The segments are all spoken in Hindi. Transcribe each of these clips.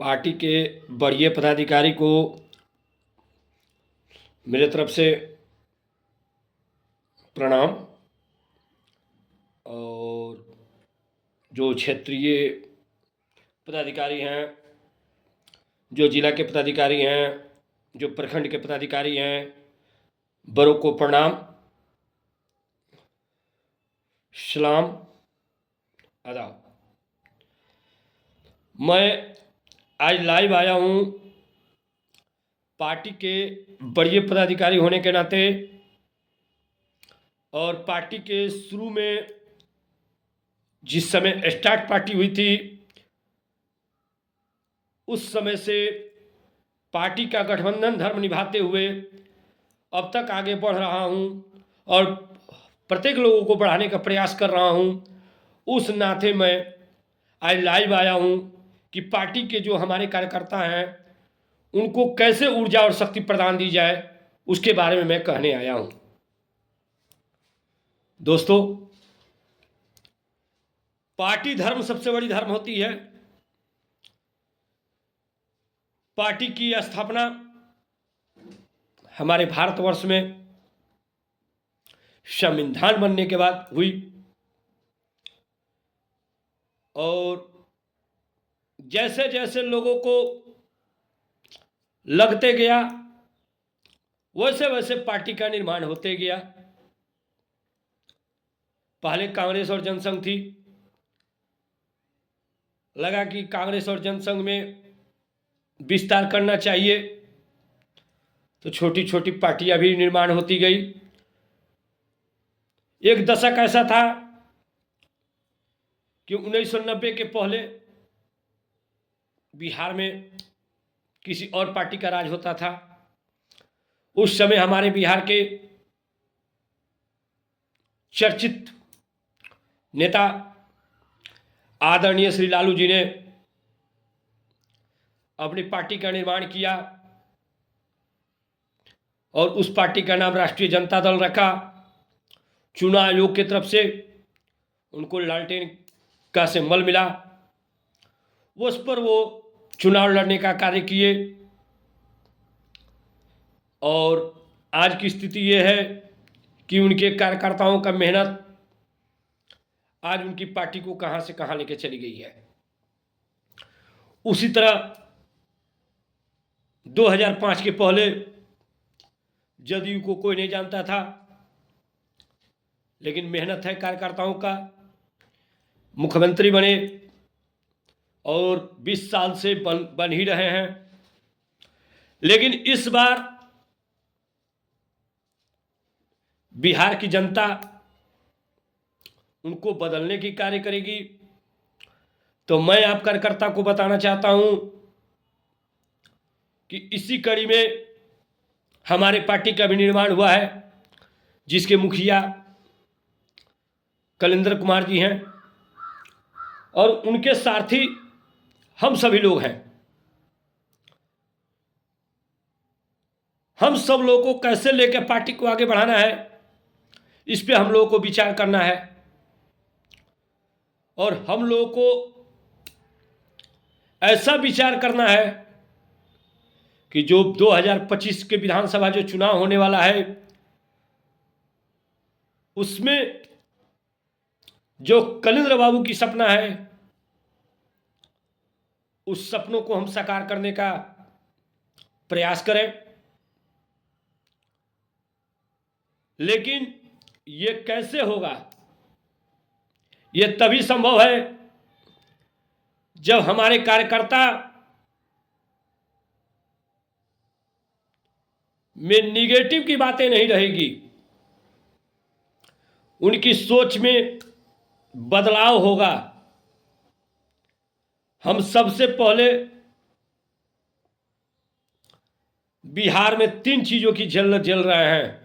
पार्टी के वरीय पदाधिकारी को मेरे तरफ से प्रणाम। और जो क्षेत्रीय पदाधिकारी हैं, जो जिला के पदाधिकारी हैं, जो प्रखंड के पदाधिकारी हैं, बड़ों को प्रणाम, सलाम, आदाब। मैं आज लाइव आया हूँ पार्टी के वरीय पदाधिकारी होने के नाते, और पार्टी के शुरू में जिस समय स्टार्ट पार्टी हुई थी उस समय से पार्टी का गठबंधन धर्म निभाते हुए अब तक आगे बढ़ रहा हूँ और प्रत्येक लोगों को बढ़ाने का प्रयास कर रहा हूँ। उस नाते मैं आज लाइव आया हूँ कि पार्टी के जो हमारे कार्यकर्ता हैं उनको कैसे ऊर्जा और शक्ति प्रदान दी जाए, उसके बारे में मैं कहने आया हूँ। दोस्तों, पार्टी धर्म सबसे बड़ी धर्म होती है। पार्टी की स्थापना हमारे भारतवर्ष में संविधान बनने के बाद हुई, और जैसे जैसे लोगों को लगते गया वैसे वैसे पार्टी का निर्माण होते गया। पहले कांग्रेस और जनसंघ थी, लगा कि कांग्रेस और जनसंघ में विस्तार करना चाहिए, तो छोटी छोटी पार्टियां भी निर्माण होती गई। एक दशक ऐसा था कि 1990 के पहले बिहार में किसी और पार्टी का राज होता था। उस समय हमारे बिहार के चर्चित नेता आदरणीय श्री लालू जी ने अपनी पार्टी का निर्माण किया और उस पार्टी का नाम राष्ट्रीय जनता दल रखा। चुनाव आयोग की तरफ से उनको लालटेन का सिंबल मिला, उस पर वो चुनाव लड़ने का कार्य किए। और आज की स्थिति ये है कि उनके कार्यकर्ताओं का मेहनत आज उनकी पार्टी को कहां से कहां लेके चली गई है। उसी तरह 2005 के पहले जदयू को कोई नहीं जानता था, लेकिन मेहनत है कार्यकर्ताओं का, मुख्यमंत्री बने और 20 साल से बन ही रहे हैं। लेकिन इस बार बिहार की जनता उनको बदलने की कार्य करेगी। तो मैं आप कार्यकर्ता को बताना चाहता हूं कि इसी कड़ी में हमारे पार्टी का भी निर्माण हुआ है, जिसके मुखिया कलिंदर कुमार जी हैं और उनके सारथी हम सभी लोग हैं। हम सब लोगों को कैसे लेकर पार्टी को आगे बढ़ाना है, इस पे हम लोगों को विचार करना है। और हम लोगों को ऐसा विचार करना है कि जो 2025 के विधानसभा जो चुनाव होने वाला है उसमें जो कलिंद्र बाबू की सपना है, उस सपनों को हम साकार करने का प्रयास करें। लेकिन ये कैसे होगा? ये तभी संभव है जब हमारे कार्यकर्ता में निगेटिव की बातें नहीं रहेगी, उनकी सोच में बदलाव होगा। हम सबसे पहले बिहार में 3 चीजों की झल रहे हैं: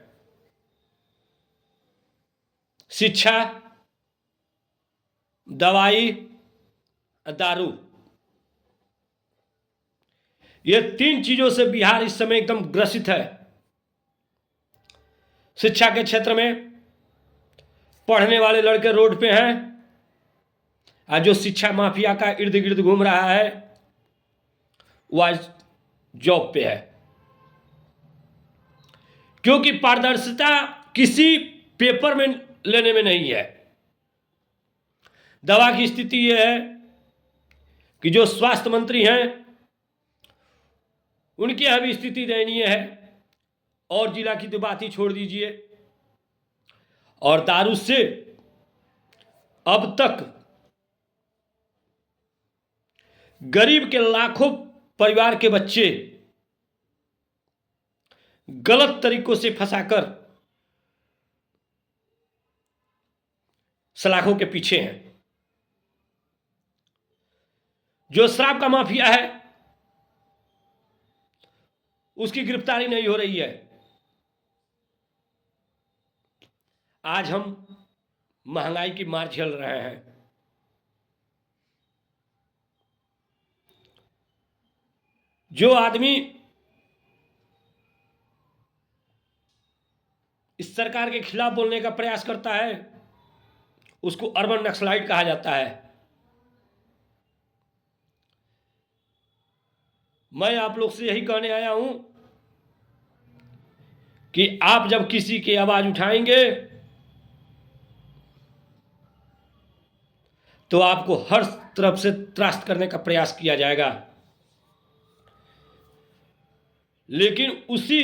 शिक्षा, दवाई, दारू। ये 3 चीजों से बिहार इस समय एकदम ग्रसित है। शिक्षा के क्षेत्र में पढ़ने वाले लड़के रोड पे हैं, और जो शिक्षा माफिया का इर्द गिर्द घूम रहा है, वो आज जॉब पे है, क्योंकि पारदर्शिता किसी पेपर में लेने में नहीं है। दवा की स्थिति यह है कि जो स्वास्थ्य मंत्री हैं उनकी यह भी स्थिति दयनीय है, और जिला की तो बात ही छोड़ दीजिए। और दारू से अब तक गरीब के लाखों परिवार के बच्चे गलत तरीकों से फंसाकर सलाखों के पीछे हैं। जो शराब का माफिया है उसकी गिरफ्तारी नहीं हो रही है। आज हम महंगाई की मार झेल रहे हैं। जो आदमी इस सरकार के खिलाफ बोलने का प्रयास करता है उसको अर्बन नक्सलाइट कहा जाता है। मैं आप लोग से यही कहने आया हूं कि आप जब किसी की आवाज उठाएंगे तो आपको हर तरफ से त्रस्त करने का प्रयास किया जाएगा, लेकिन उसी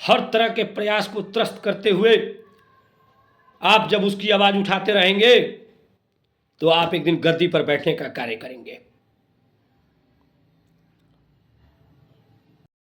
हर तरह के प्रयास को त्रस्त करते हुए आप जब उसकी आवाज उठाते रहेंगे तो आप एक दिन गद्दी पर बैठने का कार्य करेंगे।